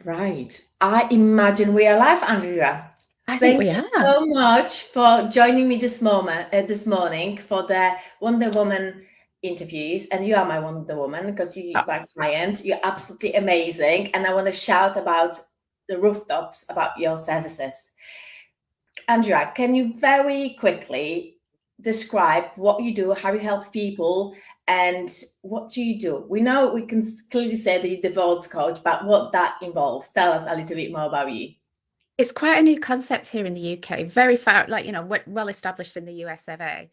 Right. I imagine we are live, Andrea. I think Thank we you are. so much for joining me this morning for the Wonder Woman interviews. And you are my Wonder Woman because you, Oh, my client, you're absolutely amazing. And I want to shout about the rooftops about your services. Andrea, can you very quickly describe what you do, how you help people, and what do you do? We know we can clearly say that you're a divorce coach, but what that involves. Tell us a little bit more about you. it's quite a new concept here in the UK. Very far, well established in the US of A.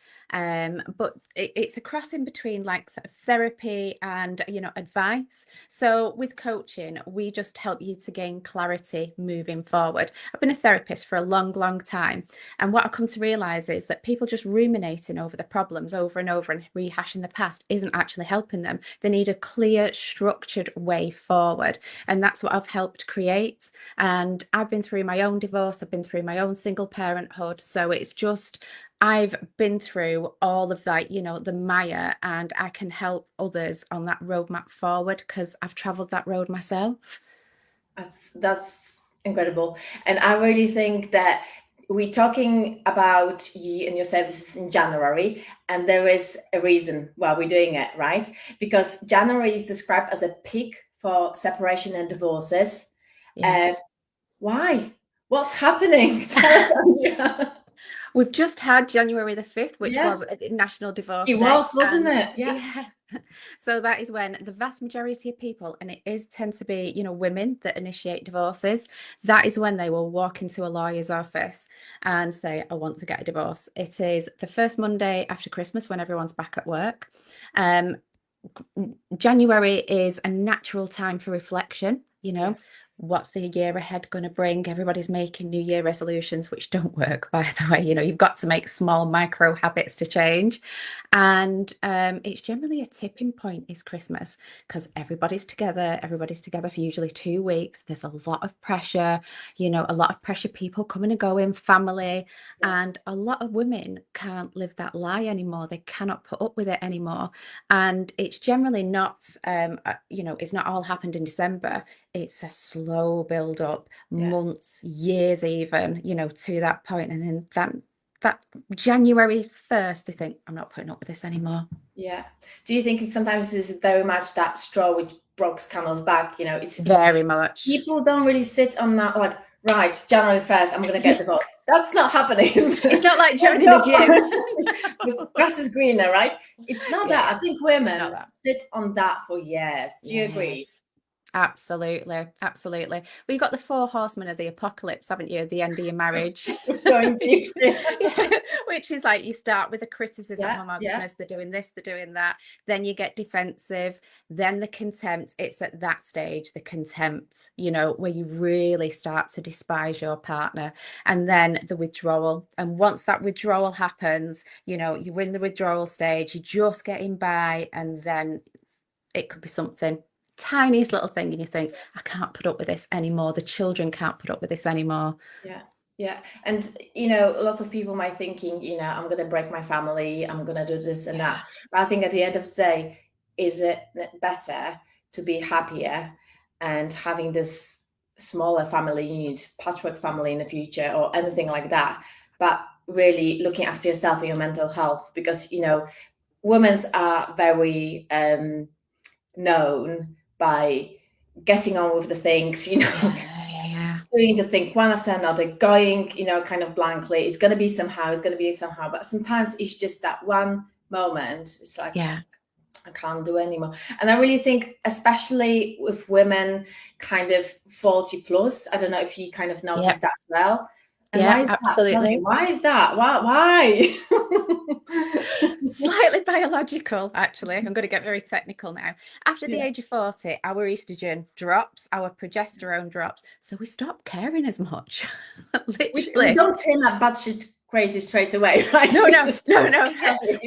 But it's a cross in between like sort of therapy and advice. So with coaching, we just help you to gain clarity moving forward. I've been a therapist for a long, long time, and what I've come to realize is that people just ruminating over the problems over and over and rehashing the past isn't actually helping them. They need a clear, structured way forward, and that's what I've helped create. And I've been through my own divorce, I've been through my own single parenthood. So it's just, I've been through all of that, the mire, and I can help others on that roadmap forward because I've traveled that road myself. That's incredible. And I really think that we're talking about you and your services in January, and there is a reason why we're doing it, right? Because January is described as a peak for separation and divorces. Uh, Yes. why? What's happening? Tell us, Andrea. We've just had January the 5th, which Yeah, was a National Divorce it Day. was, wasn't And it? Yeah. yeah, so that is when the vast majority of people, and it is tend to be, women that initiate divorces, that is when they will walk into a lawyer's office and say, I want to get a divorce. It is the first Monday after Christmas when everyone's back at work. Um, January is a natural time for reflection, Yeah. what's the year ahead going to bring? Everybody's making New Year resolutions, which don't work, by the way. You've got to make small micro habits to change. And it's generally a tipping point is Christmas because everybody's together for usually 2 weeks. There's a lot of pressure, a lot of pressure, people coming and going, family, Yes. and a lot of women can't live that lie anymore. They cannot put up with it anymore. And it's generally not, it's not all happened in December. It's a slow build up, Yeah. months, years even, to that point. And then that January 1st, they think, I'm not putting up with this anymore. Yeah. Do you think it sometimes is very much that straw which broke camel's back? It's Very much. people don't really sit on that like, right, January 1st, I'm gonna get divorced. That's not happening, isn't It's it? not like Let's joining a go gym. the grass is greener, right? It's not Yeah, that. yeah. I think It's not women that. sit on that for years. Do you agree? Yes. Absolutely, absolutely. Well, you got the four horsemen of the apocalypse, haven't you, at the end of your marriage? We're going deep. Which is like you start with a criticism, Yeah, oh my yeah. goodness, they're doing this, they're doing that. Then you get defensive, then the contempt. It's at that stage, the contempt, where you really start to despise your partner. And then the withdrawal. And once that withdrawal happens, you're in the withdrawal stage, you're just getting by, and then it could be something tiniest little thing and you think, I can't put up with this anymore, the children can't put up with this anymore. Yeah, yeah. And lots of people might thinking, I'm gonna break my family, I'm gonna do this and Yeah. that. But I think at the end of the day, is it better to be happier and having this smaller family unit, patchwork family in the future or anything like that, but really looking after yourself and your mental health because women's are very known by getting on with the things, Yeah, yeah, yeah. doing the thing one after another, going, kind of blankly. It's going to be somehow, it's going to be somehow. But sometimes it's just that one moment. It's like, Yeah. I can't do anymore. And I really think, especially with women kind of 40 plus, I don't know if you kind of Yeah. noticed that as well. And Yeah, why is that? Tell me, absolutely. why is that? Why? Slightly biological, actually. I'm going to get very technical now. After the Yeah. age of 40, our estrogen drops, our progesterone drops. So we stop caring as much. We Literally. don't turn that bad shit crazy straight away, right? No, Which no, is no, no, no. scary.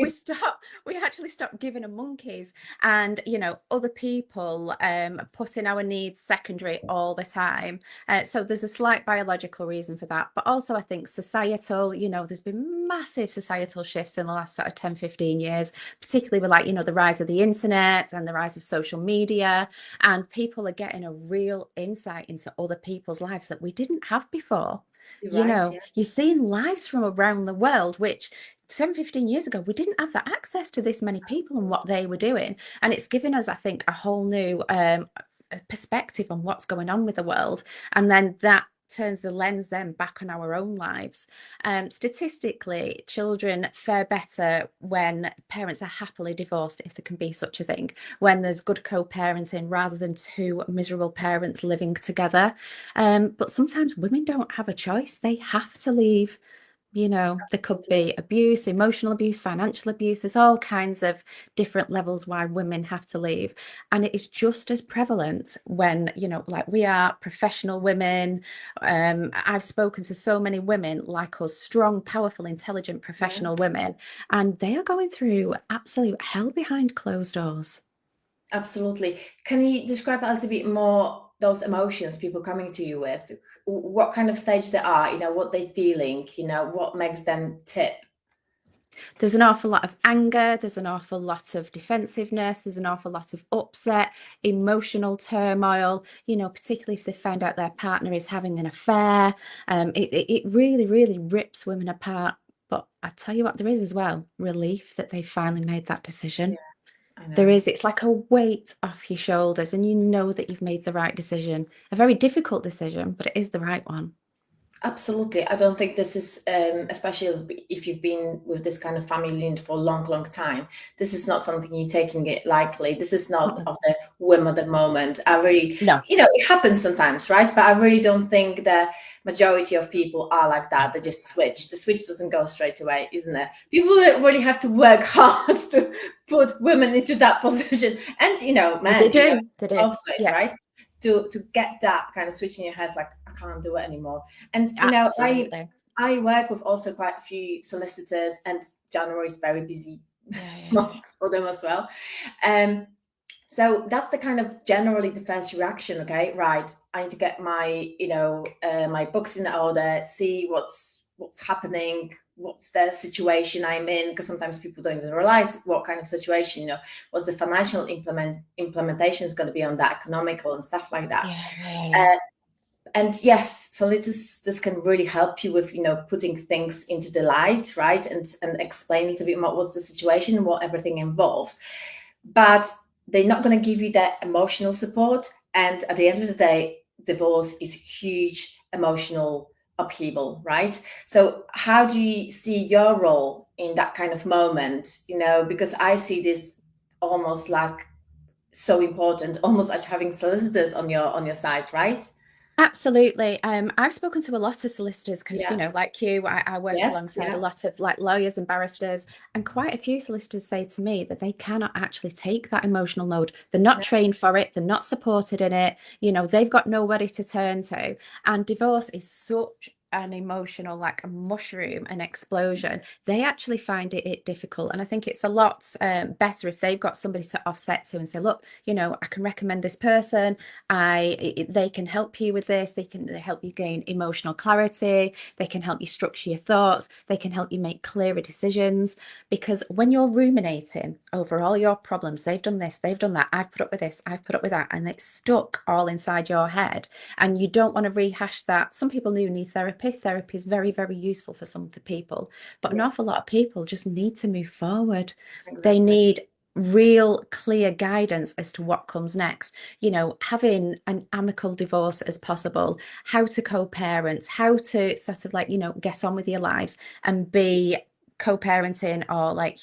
We actually stopped giving them monkeys, and other people putting our needs secondary all the time. So there's a slight biological reason for that, but also I think societal, there's been massive societal shifts in the last sort of 10, 15 years, particularly with the rise of the internet and the rise of social media, and people are getting a real insight into other people's lives that we didn't have before. You're right, yeah. You're seeing lives from around the world, which 10, 15 years ago, we didn't have that access to this many people and what they were doing. And it's given us, I think, a whole new perspective on what's going on with the world. And then that turns the lens then back on our own lives. Statistically, children fare better when parents are happily divorced, if there can be such a thing, when there's good co-parenting rather than two miserable parents living together. But sometimes women don't have a choice. They have to leave. There could be abuse, emotional abuse, financial abuse. There's all kinds of different levels why women have to leave. And it is just as prevalent when, like we are professional women. I've spoken to so many women like us, strong, powerful, intelligent, Yeah. professional women, and they are going through absolute hell behind closed doors. Absolutely. Can you describe a little bit more those emotions people coming to you with? What kind of stage they are, what they're feeling, what makes them tip? There's an awful lot of anger, there's an awful lot of defensiveness, there's an awful lot of upset, emotional turmoil, particularly if they find out their partner is having an affair. It really, really rips women apart. But I tell you what, there is as well relief that they finally made that decision. Yeah, I There know. is, it's like a weight off your shoulders, and you know that you've made the right decision. A very difficult decision, but it is the right one. Absolutely. I don't think this is, especially if you've been with this kind of family unit for a long, long time, this is not something you're taking it lightly. This is not Mm-mm. of the whim of the moment. I really, No, it happens sometimes, right? But I really don't think the majority of people are like that. They just switch. The switch doesn't go straight away, isn't it? People really have to work hard to put women into that position. And, they men, do. They do. both ways, Yeah, right? To get that kind of switch in your head, like, I can't do it anymore. And absolutely. I work with also quite a few solicitors, and January is very busy Yeah, yeah, yeah. month for them as well. Um, so that's the kind of generally the first reaction. Okay, right. I need to get my my books in order, see what's happening, what's the situation I'm in, because sometimes people don't even realize what kind of situation. What's the financial implementation is going to be on that, economical and stuff like that. Yeah, yeah, yeah. Uh, and yes, so this can really help you with putting things into the light, right, and explain a little bit more what's the situation, what everything involves. But they're not going to give you that emotional support, and at the end of the day, divorce is huge emotional upheaval, right? So how do you see your role in that kind of moment? Because I see this almost like so important, almost like having solicitors on your side, right? Absolutely. I've spoken to a lot of solicitors because, Yeah. like you, I work Yes, alongside a yeah, lot of like lawyers and barristers, and quite a few solicitors say to me that they cannot actually take that emotional load. They're not no, trained for it, they're not supported in it, they've got nobody to turn to. And divorce is such an emotional, like a mushroom, an explosion. They actually find it difficult. And I think it's a lot better if they've got somebody to offset to and say, look, I can recommend this person. They can help you with this. They can help you gain emotional clarity. They can help you structure your thoughts. They can help you make clearer decisions. Because when you're ruminating over all your problems, they've done this, they've done that, I've put up with this, I've put up with that, and it's stuck all inside your head. And you don't want to rehash that. Some people do need therapy. Therapy is very, very useful for some of the people, but an yeah, awful lot of people just need to move forward. They exactly. need real clear guidance as to what comes next, having an amicable divorce as possible, how to co-parent, how to sort of like, get on with your lives and be co-parenting or like,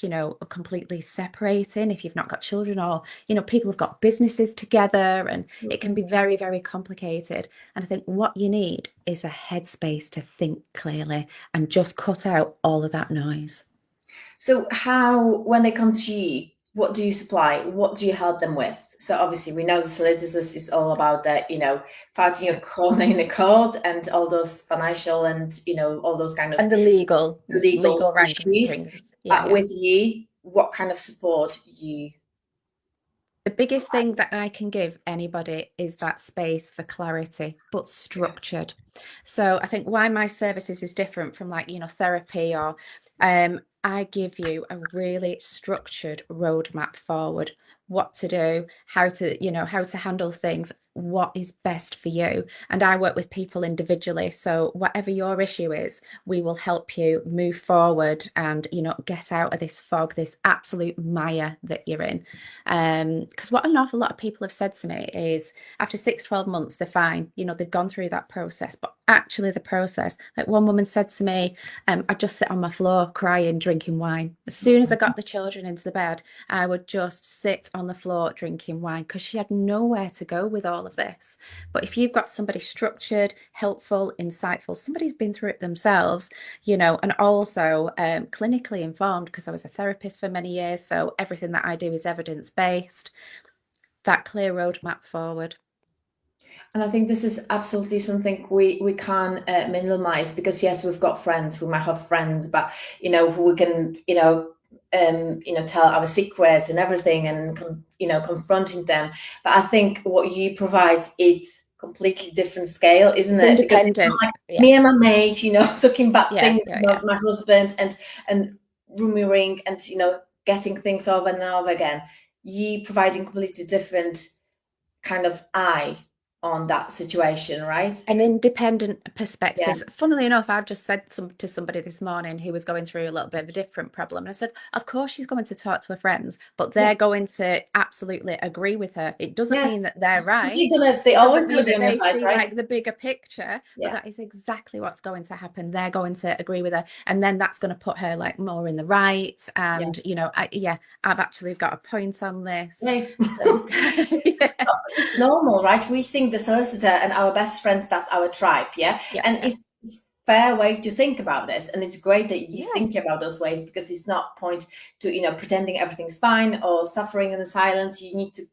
completely separating if you've not got children, or, people have got businesses together, and it can Okay. be very, very complicated. And I think what you need is a headspace to think clearly and just cut out all of that noise. So how, when they come to you, what do you supply? What do you help them with? So obviously we know the solicitors is all about that, fighting your corner in the court and all those financial and, all those kind of And the legal issues. rings. But with you, what kind of support you? The biggest thing that I can give anybody is that space for clarity, but Yes. structured. So I think why my services is different from like, therapy or I give you a really structured roadmap forward, what to do, how to handle things, what is best for you. And I work with people individually. So whatever your issue is, we will help you move forward and, get out of this fog, this absolute mire that you're in. Because what an awful lot of people have said to me is after 6, 12 months, they're fine. They've gone through that process, but actually the process, like one woman said to me, I just sit on my floor crying, drinking wine. As soon as I got the children into the bed, I would just sit on the floor drinking wine because she had nowhere to go with all of this. But if you've got somebody structured, helpful, insightful, somebody's been through it themselves, and also clinically informed, because I was a therapist for many years. So everything that I do is evidence-based, that clear roadmap forward. And I think this is absolutely something we can't minimize, because yes, we've got friends, we might have friends, but who we can tell our secrets and everything, and confronting them. But I think what you provide, it's completely different scale, isn't It's it? Because it's not independent. like Yeah. me and my mate, talking bad Yeah. things Yeah. about Yeah. my husband and rumoring and getting things over and over again. You providing completely different kind of eye on that situation, right? An independent Yeah. perspective. Funnily enough, I've just said to somebody this morning who was going through a little bit of a different problem. And I said, of course she's going to talk to her friends, but Yeah. they're going to absolutely agree with her. It doesn't Yes. mean that they're right. They It always doesn't gonna mean be that on your they side, see right? like the bigger picture, but Yeah. that is exactly what's going to happen. They're going to agree with her. And then that's going to put her like more in the right. And, Yes. I've actually got a point on this. Right. So, yeah. It's normal, right? We think the solicitor and our best friends, that's our tribe, yeah? And Yeah. it's fair way to think about this. And it's great that you Yeah. think about those ways, because it's not point to, pretending everything's fine or suffering in the silence. You need to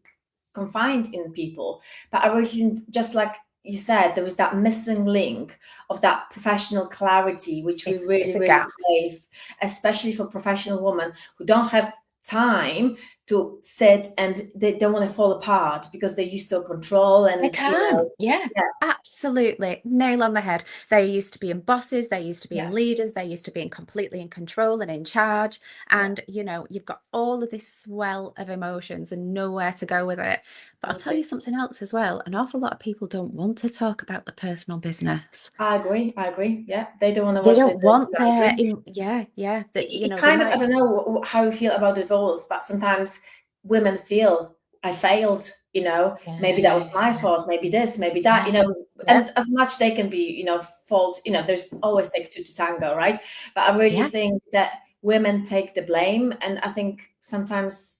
confide in people. But I really, just like you said, there was that missing link of that professional clarity, which we It's really, a really gap. crave, especially for professional women who don't have time to sit, and they don't want to fall apart because they're used to control and They can. Yeah, yeah, absolutely. Nail on the head. They used to be in bosses, they used to be in yeah, leaders, they used to be in completely in control and in charge. yeah. And, you've got all of this swell of emotions and nowhere to go with it. But I'll tell you something else as well. An awful lot of people don't want to talk about the personal business. I agree. Yeah, they don't want to They watch the don't want their, documentary. that, It they kind of, I might, don't know how you feel about divorce, but sometimes women feel, I failed, maybe that was my yeah, fault, maybe this, maybe that, yeah, yeah, and as much they can be, fault, there's always take two to tango, right? But I really yeah. think that women take the blame, and I think sometimes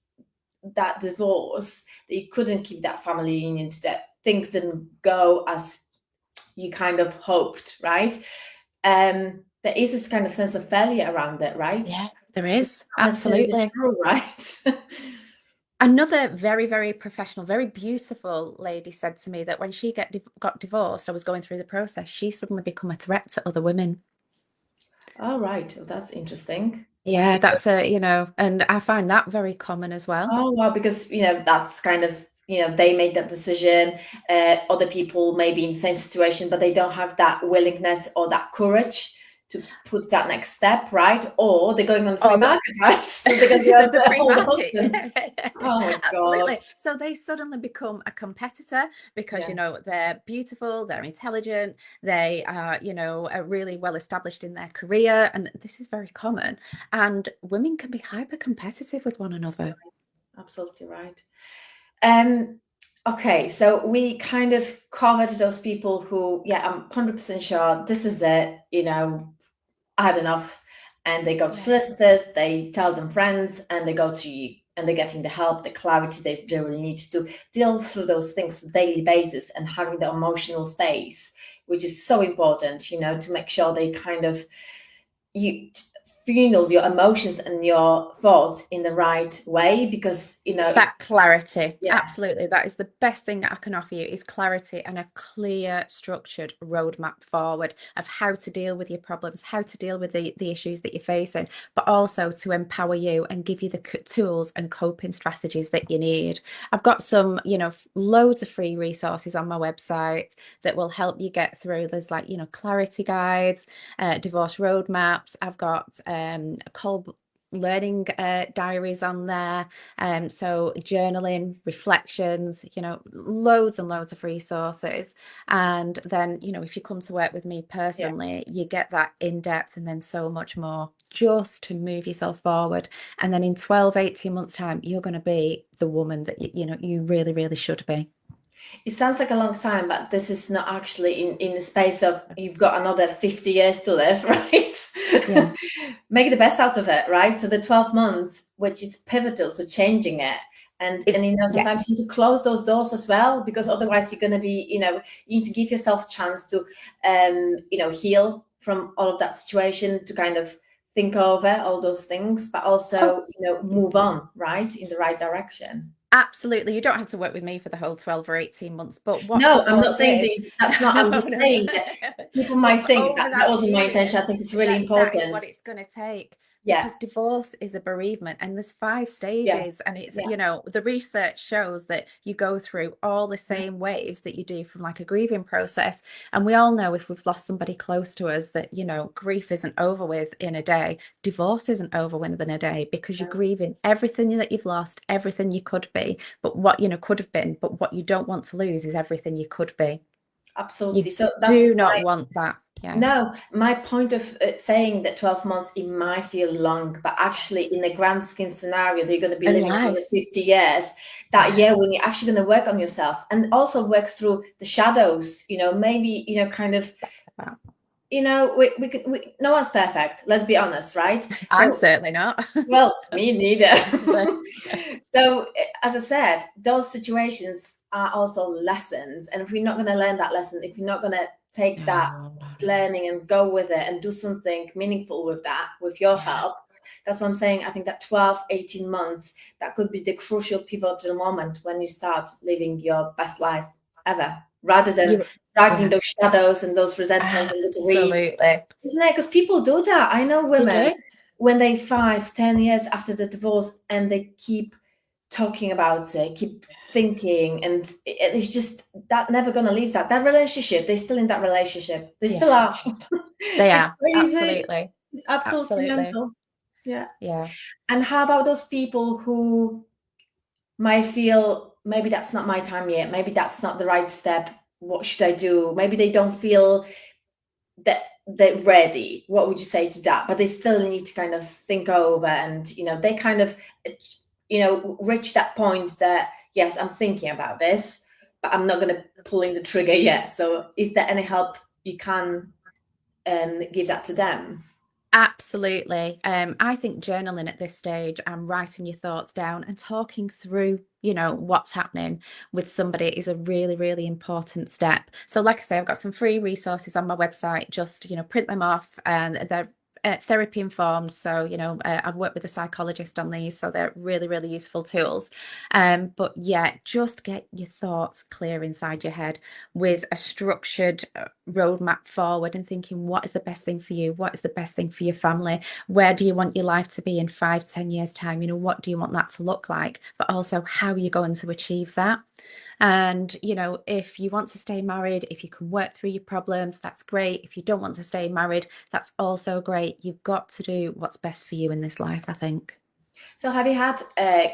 that divorce, that you couldn't keep that family union, that things didn't go as you kind of hoped, right? There is this kind of sense of failure around it, right? Yeah, there Which is. not necessarily the Absolutely. true, right? Another very, very professional, very beautiful lady said to me that when she got divorced, I was going through the process, she suddenly become a threat to other women. All right, well, that's interesting. Yeah, Because that's and I find that very common as well. oh well, because that's kind of they made that decision. Other people may be in the same situation, but they don't have that willingness or that courage to put that next step, right? Or they're going on the free Or that market, right? So they're going to have the free all the market. husbands. Oh my God. Absolutely. So they suddenly become a competitor because, Yes. they're beautiful, they're intelligent, they are really well established in their career. And this is very common. And women can be hyper competitive with one another. Absolutely right. Okay, so we kind of covered those people who, yeah, I'm 100% sure this is it, I had enough. And they go to Yeah. solicitors, they tell them friends, and they go to you, and they're getting the help, the clarity they really need to deal through those things on a daily basis, and having the emotional space, which is so important, to make sure they kind of, you funnel your emotions and your thoughts in the right way, because It's that clarity. yeah, Absolutely. That is the best thing that I can offer you is clarity and a clear, structured roadmap forward of how to deal with your problems, how to deal with the issues that you're facing, but also to empower you and give you the tools and coping strategies that you need. I've got some, loads of free resources on my website that will help you get through. There's like, clarity guides, divorce roadmaps. I've got learning diaries on there, so journaling, reflections, loads and loads of resources. And then, if you come to work with me yeah. personally, you get that in depth and then so much more just to move yourself forward. And then in 12-18 months time, you're going to be the woman that you really, really should be. It sounds like a long time, but this is not actually in the space of, you've got another 50 years to live, right? Yeah. Make the best out of it, right? So the 12 months, which is pivotal to changing it. And Yeah. sometimes you need to close those doors as well, because otherwise you're going to be, you need to give yourself a chance to, heal from all of that situation, to kind of think over all those things, but also, move on, right, in the right direction. Absolutely. You don't have to work with me for the whole 12 or 18 months, but what No, I'm not divorce saying is, that that's not. no, I'm just no, saying that people but might for think over that that that wasn't my intention. period, I think it's really that is important. what it's going to take, Yeah. because divorce is a bereavement and there's 5 Yes. stages, and it's, Yeah. the research shows that you go through all the same waves that you do from like a grieving process. And we all know, if we've lost somebody close to us, that, grief isn't over with in a day. Divorce isn't over with in a day, because you're grieving everything that you've lost, everything you could be, but what could have been, but what you don't want to lose is everything you could be. Absolutely. You So that's do not my want that. Yeah. no. My point of saying that 12 months, it might feel long, but actually, in the grand scheme scenario, that you're going to be A living another life. 50 years. That Yeah. year when you're actually going to work on yourself and also work through the shadows. Maybe kind of. No one's perfect. Let's be honest, right? I'm So, certainly not. well, me neither. But So, as I said, those situations are also lessons. And if we're not going to learn that lesson, if you're not going to take that no. learning and go with it and do something meaningful with that, with your Yeah. help, that's what I'm saying. I think that 12, 18 months, that could be the crucial pivotal moment when you start living your best life ever, rather than dragging Yeah. those shadows and those resentments and the grief. Absolutely. Isn't it? Because people do that. I know They women, do. when they 5, 10 years after the divorce, and they keep talking about it, keep thinking, and it's just that never gonna leave that relationship. They're still in that relationship. They Yeah. still are. They It's are. crazy. Absolutely. It's absolutely Absolutely. mental. Yeah. Yeah. And how about those people who might feel, maybe that's not my time yet, maybe that's not the right step, what should I do? Maybe they don't feel that they're ready. What would you say to that? But they still need to kind of think over, and they kind of reach that point that, yes, I'm thinking about this, but I'm not going to pulling the trigger yet. So is there any help you can give that to them? Absolutely. I think journaling at this stage and writing your thoughts down and talking through, what's happening with somebody is a really, really important step. So, like I say, I've got some free resources on my website. Just, print them off, and they're therapy informed. So, I've worked with a psychologist on these, so they're really, really useful tools. But yeah, just get your thoughts clear inside your head with a structured roadmap forward, and thinking, what is the best thing for you? What is the best thing for your family? Where do you want your life to be in 5, 10 years time? What do you want that to look like? But also, how are you going to achieve that? And, if you want to stay married, if you can work through your problems, that's great. If you don't want to stay married, that's also great. You've got to do what's best for you in this life, I think. So have you had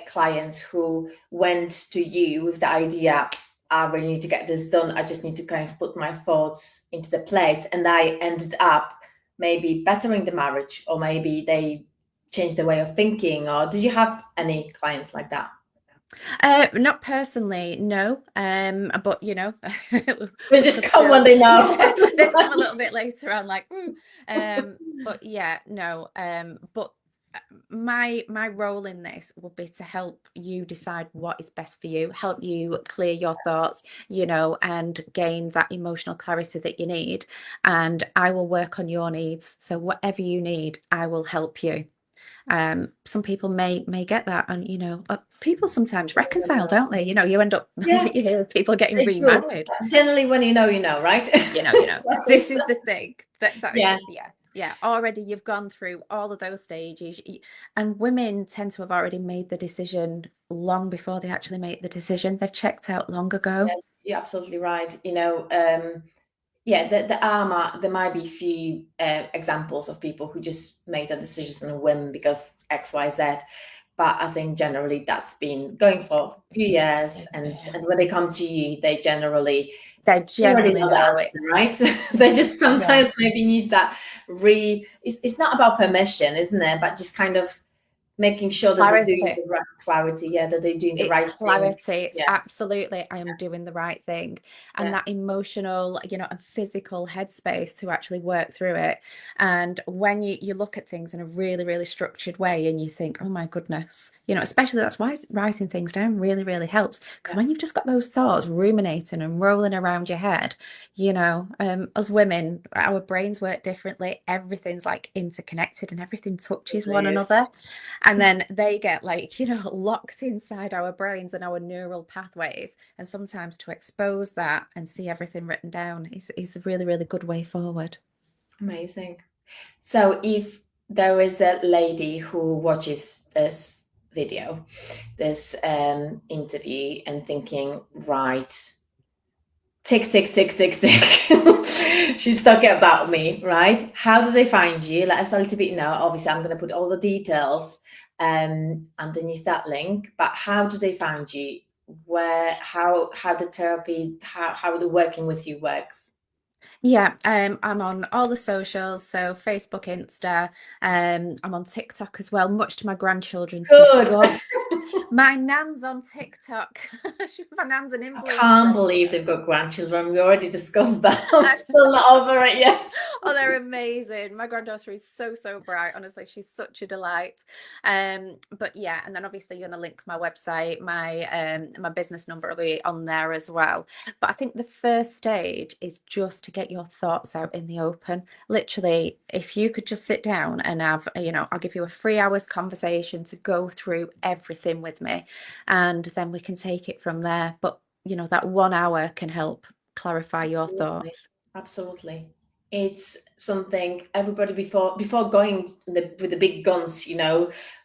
clients who went to you with the idea, I really need to get this done, I just need to kind of put my thoughts into the place, and I ended up maybe bettering the marriage, or maybe they changed their way of thinking? Or did you have any clients like that? Not personally, no. But They we just could come when still, they know. yeah, they've come a little bit later on, like, but yeah, no. But my role in this will be to help you decide what is best for you, help you clear your thoughts, and gain that emotional clarity that you need. And I will work on your needs. So whatever you need, I will help you. Some people may get that, and people sometimes reconcile, don't they? You end up Yeah, you hear of people getting they do. remarried. Generally, when you know, right? This is the thing that Yeah. yeah, already you've gone through all of those stages, and women tend to have already made the decision long before they actually make the decision. They've checked out long ago. Yes, you're absolutely right. Yeah, there might be few examples of people who just made their decisions on a whim because X, Y, Z. But I think generally that's been going for a few years, and when they come to you, they generally already know the know answer, right? They just yeah. sometimes maybe need that it's not about permission, isn't it? But just kind of making sure that they're doing Clarity. the right clarity, yeah, that they're doing the It's right thing. clarity. It's Yes. absolutely, I am doing the right thing. And Yeah. that emotional, and physical headspace to actually work through it. And when you look at things in a really, really structured way and you think, oh my goodness, especially that's why writing things down really, really helps. Because Yeah. when you've just got those thoughts ruminating and rolling around your head, as women, our brains work differently. Everything's like interconnected and everything It touches one really is. another. And then they get like, locked inside our brains and our neural pathways. And sometimes to expose that and see everything written down is a really, really good way forward. Amazing. So if there is a lady who watches this video, this interview, and thinking, right, tick, tick, tick, tick, tick. She's talking about me, right? How do they find you? Let us a little bit know. Obviously, I'm going to put all the details underneath that link. But how do they find you? Where, how the therapy, how the working with you works? Yeah, I'm on all the socials, so Facebook, Insta, I'm on TikTok as well, much to my grandchildren's Good. disgust. My nan's on TikTok. My nan's an I can't influencer. believe they've got grandchildren. We already discussed that. I'm still not over it yet. Oh, they're amazing. My granddaughter is so bright. Honestly, she's such a delight. But yeah, and then obviously you're gonna link my website, my business number will be on there as well. But I think the first stage is just to get your thoughts out in the open. Literally, if you could just sit down and have, I'll give you a 3 hours conversation to go through everything with me, and then we can take it from there. But that 1 hour can help clarify your Absolutely. thoughts. Absolutely. It's something everybody before going with the big guns,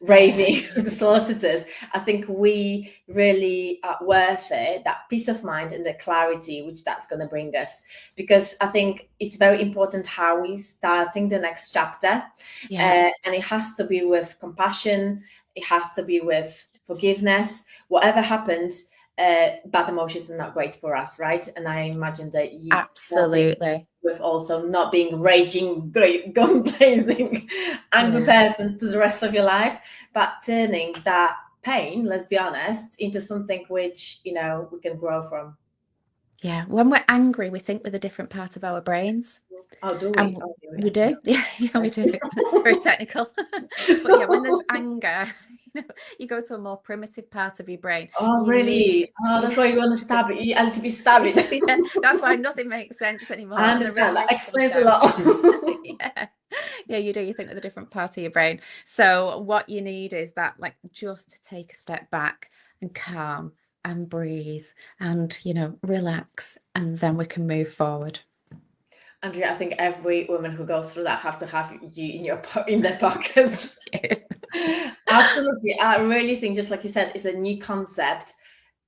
raving with the solicitors. I think we really are worth it, that peace of mind and the clarity which that's going to bring us. Because I think it's very important how we starting the next chapter. Yeah. And it has to be with compassion. It has to be with forgiveness. Whatever happens, bad emotions are not great for us, right? And I imagine that you want it Absolutely. with also not being raging, gun blazing, angry Yeah. person to the rest of your life, but turning that pain, let's be honest, into something which we can grow from. Yeah. When we're angry, we think with a different part of our brains. Oh, do we? And Oh, do we we? do. Yeah, yeah, we do. Very technical. But yeah, when there's anger, you go to a more primitive part of your brain. Oh, You need really? Oh, that's yeah. why you want to stab it. You have to be stabbing. Yeah, that's why nothing makes sense anymore. I And the understand. That radiation comes explains a down. lot. Yeah. Yeah, you do. You think with a different part of your brain. So what you need is that just to take a step back and calm and breathe and relax, and then we can move forward. Andrea, I think every woman who goes through that have to have you in their pockets. Absolutely. I really think, just like you said, it's a new concept.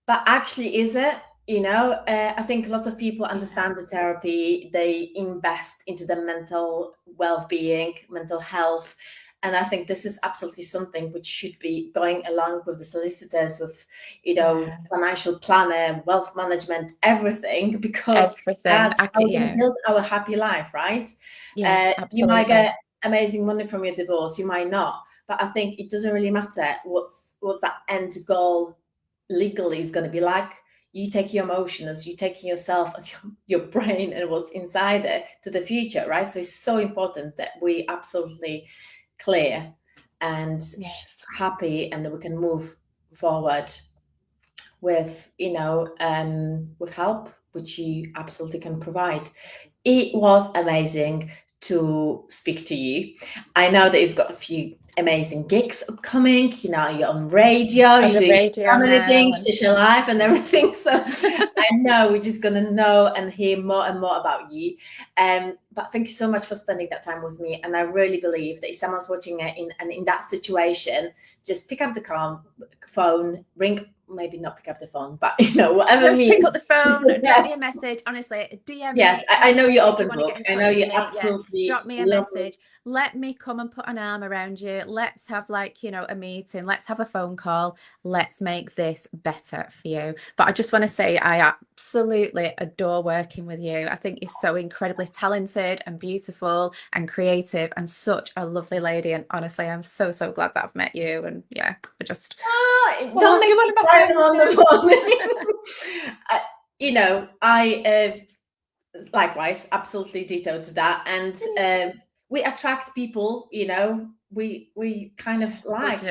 But actually, is it? I think lots of people understand the therapy, they invest into the mental well-being, mental health. And I think this is absolutely something which should be going along with the solicitors, with, Yeah. financial planner, wealth management, everything, because Everything. that's how we can Yeah. build our happy life, right? Yes, You might absolutely. get amazing money from your divorce, you might not. But I think it doesn't really matter what's that end goal legally is going to be like. You take your emotions, you taking yourself and your brain and what's inside it to the future, right? So it's so important that we absolutely clear and Yes. happy, and we can move forward with, with help, which you absolutely can provide. It was amazing to speak to you. I know that you've got a few amazing gigs upcoming. You're on radio, On you're the doing radio so many now, things, and social life and everything. So I know we're just going to know and hear more and more about you. But thank you so much for spending that time with me. And I really believe that if someone's watching it in that situation, just pick up the phone, ring, maybe not pick up the phone, but whatever means. pick up the phone, Yes. drop me a message. Honestly, DM Yes, me. I know you're If open you want to book. get in I know touch with you're me, yeah, absolutely drop me a lovely. message. Let me come and put an arm around you. Let's have a meeting. Let's have a phone call. Let's make this better for you. But I just want to say I absolutely adore working with you. I think you're so incredibly talented and beautiful and creative and such a lovely lady. And honestly, I'm so, so glad that I've met you. And yeah, I just Don't make you're one me of my cry friends on too. the phone. I likewise, absolutely ditto to that. And we attract people, we kind of like,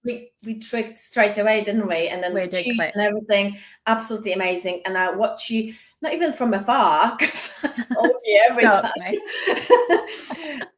we tricked straight away, didn't we? And then We the did shoes click. and everything, absolutely amazing. And I watch you, not even from afar, because I stalk you every Stalks time. me.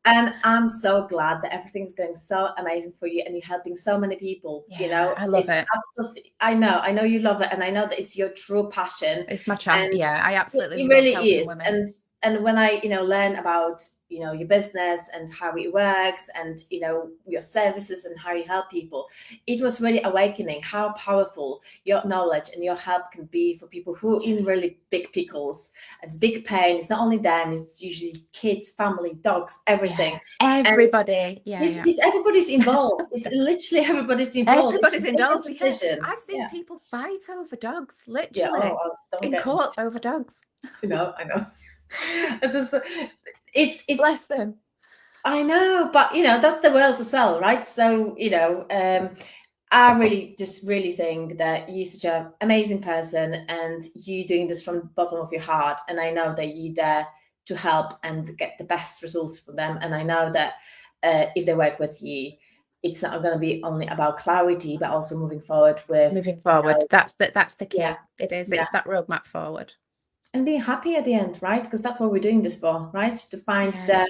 And I'm so glad that everything's going so amazing for you and you're helping so many people. Yeah, I love It's it. absolutely, I know you love it, and I know that it's your true passion. It's my And yeah, I absolutely it love really helping is. women. And when I, learn about, your business and how it works, and, your services and how you help people, it was really awakening how powerful your knowledge and your help can be for people who are in really big pickles. It's big pain. It's not only them, it's usually kids, family, dogs, everything. Yeah, everybody. Yeah. Everybody's involved. It's literally everybody's involved. It's Everybody's the involved. biggest Yeah. decision. I've seen Yeah. people fight over dogs, Yeah. literally, Don't in get court over dogs. I know. It's Bless them. I know, but that's the world as well, right? So I really think that you're such an amazing person, and you doing this from the bottom of your heart. And I know that you there to help and get the best results for them. And I know that if they work with you, it's not going to be only about clarity, but also moving forward with That's the key. yeah, It is. yeah, It's that roadmap forward. and being happy at the end, right? Because that's what we're doing this for, right? To find Yeah. the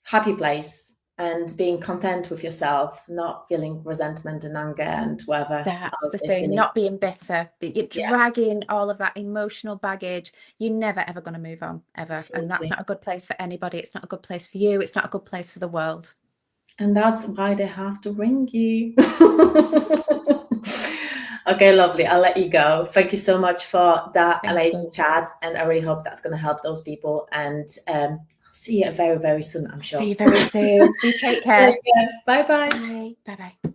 happy place and being content with yourself, not feeling resentment and anger and whatever. That's the thing, not being bitter, but you're dragging all of that emotional baggage. You're never, ever going to move on, ever. Absolutely. And that's not a good place for anybody. It's not a good place for you. It's not a good place for the world. And that's why they have to ring you. Okay, lovely. I'll let you go. Thank you so much for that amazing chat. And I really hope that's going to help those people. And see you very, very soon, I'm sure. See you very soon. You take care. Bye-bye. Bye. Bye-bye.